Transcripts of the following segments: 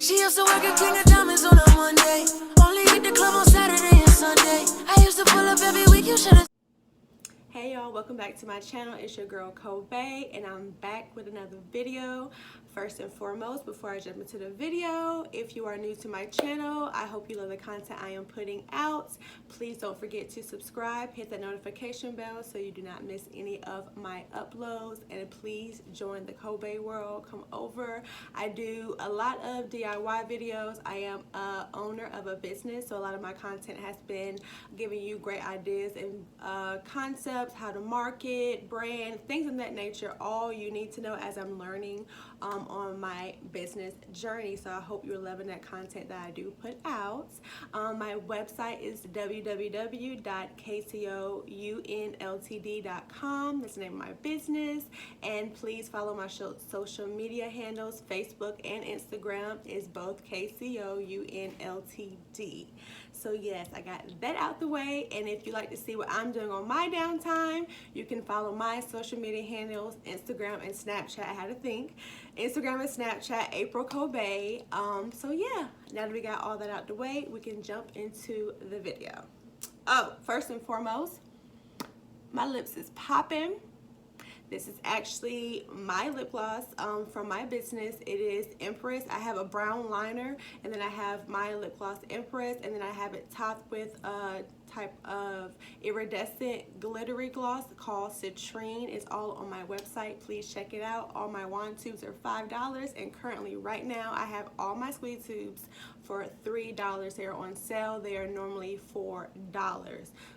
She used to work at King of Diamonds on a Monday. Only hit the club on Saturday and Sunday. I used to pull up every week, you should've. Hey y'all, welcome back to my channel. It's your girl Cobay, and I'm back with another video. First and foremost, before I jump into the video, if you are new to my channel, I hope you love the content I am putting out. Please don't forget to subscribe, hit that notification bell so you do not miss any of my uploads, and please join the Cobay world. Come over. I do a lot of DIY videos. I am a owner of a business, so a lot of my content has been giving you great ideas and concepts, how to market, brand, things of that nature, all you need to know as I'm learning on my business journey. So I hope you're loving that content that I do put out. My website is www.kcounltd.com. That's the name of my business. And please follow my social media handles. Facebook and Instagram is both KCOUNLTD. So yes, I got that out the way. And if you like to see what I'm doing on my downtime, you can follow my social media handles, Instagram and Snapchat. I had to think. Instagram and Snapchat, aprilcobay. So yeah, now that we got all that out the way, we can jump into the video. Oh, first and foremost, my lips is popping. This is actually my lip gloss from my business. It is Empress. I have a brown liner, and then I have my lip gloss Empress, and then I have it topped with a type of iridescent glittery gloss called Citrine. It's all on my website. Please check it out. All my wand tubes are $5, and currently right now I have all my squeeze tubes for $3. They are on sale. They are normally $4.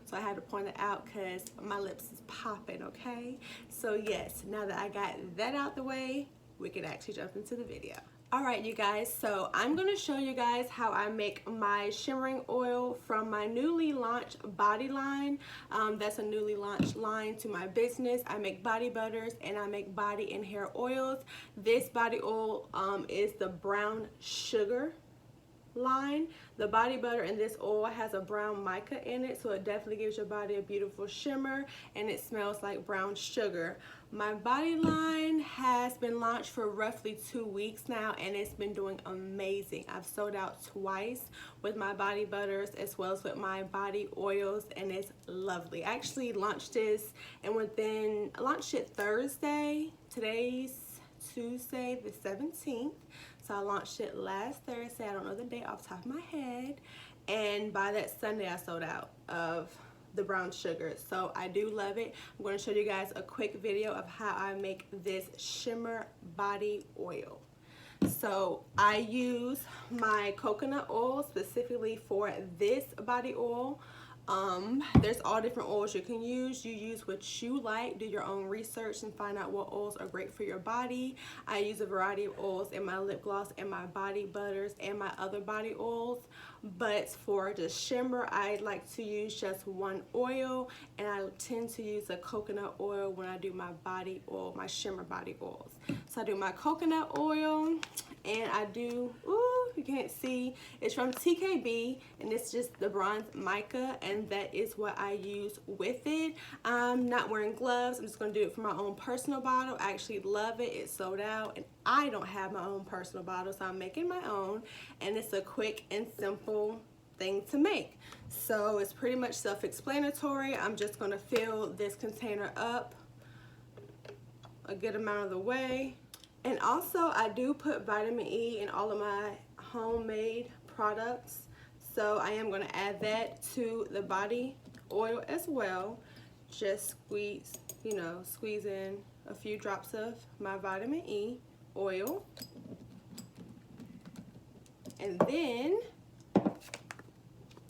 So I had to point it out because my lips is popping, okay? So yes, now that I got that out the way, we can actually jump into the video. All right, you guys, so I'm gonna show you guys how I make my shimmering oil from my newly launched body line. That's a newly launched line to my business. I make body butters and I make body and hair oils. This body oil is the brown sugar line. The body butter in this oil has a brown mica in it, so it definitely gives your body a beautiful shimmer, and it smells like brown sugar. My body line has been launched for roughly 2 weeks now, and it's been doing amazing. I've sold out twice with my body butters as well as with my body oils, and it's lovely. I actually launched this and I launched it Thursday. Today's Tuesday the 17th. So I launched it last Thursday. I don't know the date off the top of my head. And by that Sunday, I sold out of the brown sugar. So I do love it. I'm going to show you guys a quick video of how I make this shimmer body oil. So I use my coconut oil specifically for this body oil. There's all different oils you can use. You use what you like, do your own research and find out what oils are great for your body. I use a variety of oils in my lip gloss and my body butters and my other body oils, but for the shimmer I like to use just one oil, and I tend to use a coconut oil when I do my body oil, my shimmer body oils. So I do my coconut oil, and I do, you can't see, it's from TKB, and it's just the bronze mica, and that is what I use with it. I'm not wearing gloves. I'm just going to do it for my own personal bottle. I actually love it. It's sold out, and I don't have my own personal bottle, so I'm making my own, and it's a quick and simple thing to make. So it's pretty much self-explanatory. I'm just going to fill this container up a good amount of the way. And also I do put vitamin E in all of my homemade products, so I am going to add that to the body oil as well. Just squeeze in a few drops of my vitamin E oil, and then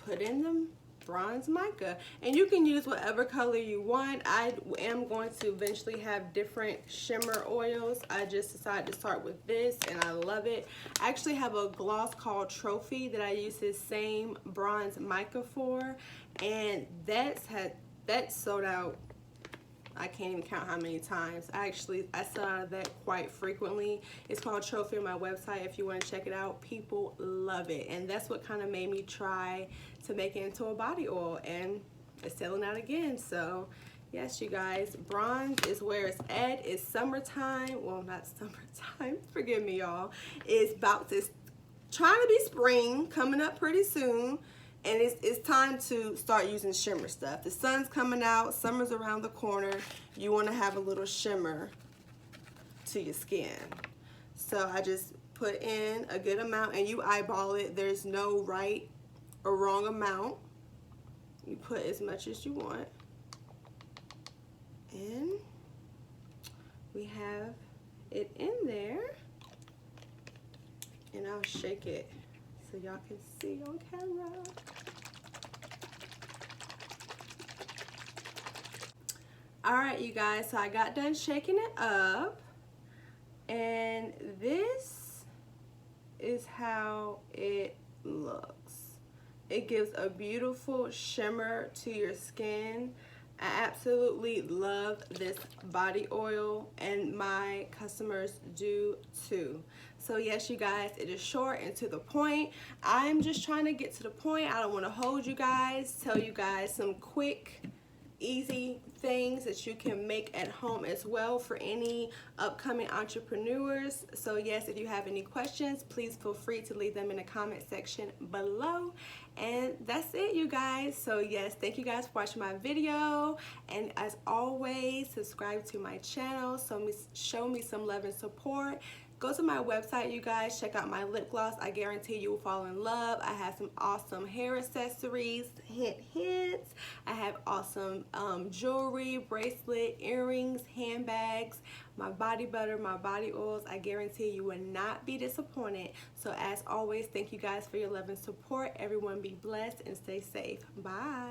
put in the bronze mica, and you can use whatever color you want. I am going to eventually have different shimmer oils. I just decided to start with this, and I love it. I actually have a gloss called Trophy that I use this same bronze mica for, and that's sold out. I can't even count how many times. I sell out of that quite frequently. It's called Trophy on my website if you want to check it out. People love it, and that's what kind of made me try to make it into a body oil, and it's selling out again. So yes, you guys, bronze is where it's at. It's summertime. Well, not summertime. Forgive me, y'all. It's about to trying to be spring, coming up pretty soon, and it's time to start using shimmer stuff. The sun's coming out, summer's around the corner. You want to have a little shimmer to your skin. So I just put in a good amount, and you eyeball it. There's no right or wrong amount. You put as much as you want. And we have it in there. And I'll shake it so y'all can see on camera. All right, you guys, so I got done shaking it up, and this is how it looks. It gives a beautiful shimmer to your skin. I absolutely love this body oil, and my customers do too. So yes, you guys, it is short and to the point. I'm just trying to get to the point. I don't want to hold you guys, tell you guys some quick, easy things that you can make at home as well for any upcoming entrepreneurs. So yes, if you have any questions, please feel free to leave them in the comment section below. And that's it, you guys. So yes, thank you guys for watching my video, and as always, subscribe to my channel, so show me some love and support. Go to my website, you guys, check out my lip gloss. I guarantee you will fall in love. I have some awesome hair accessories, hint hints. I have awesome jewelry, bracelet, earrings, handbags, my body butter, my body oils. I guarantee you will not be disappointed. So as always, thank you guys for your love and support. Everyone be blessed and stay safe. Bye.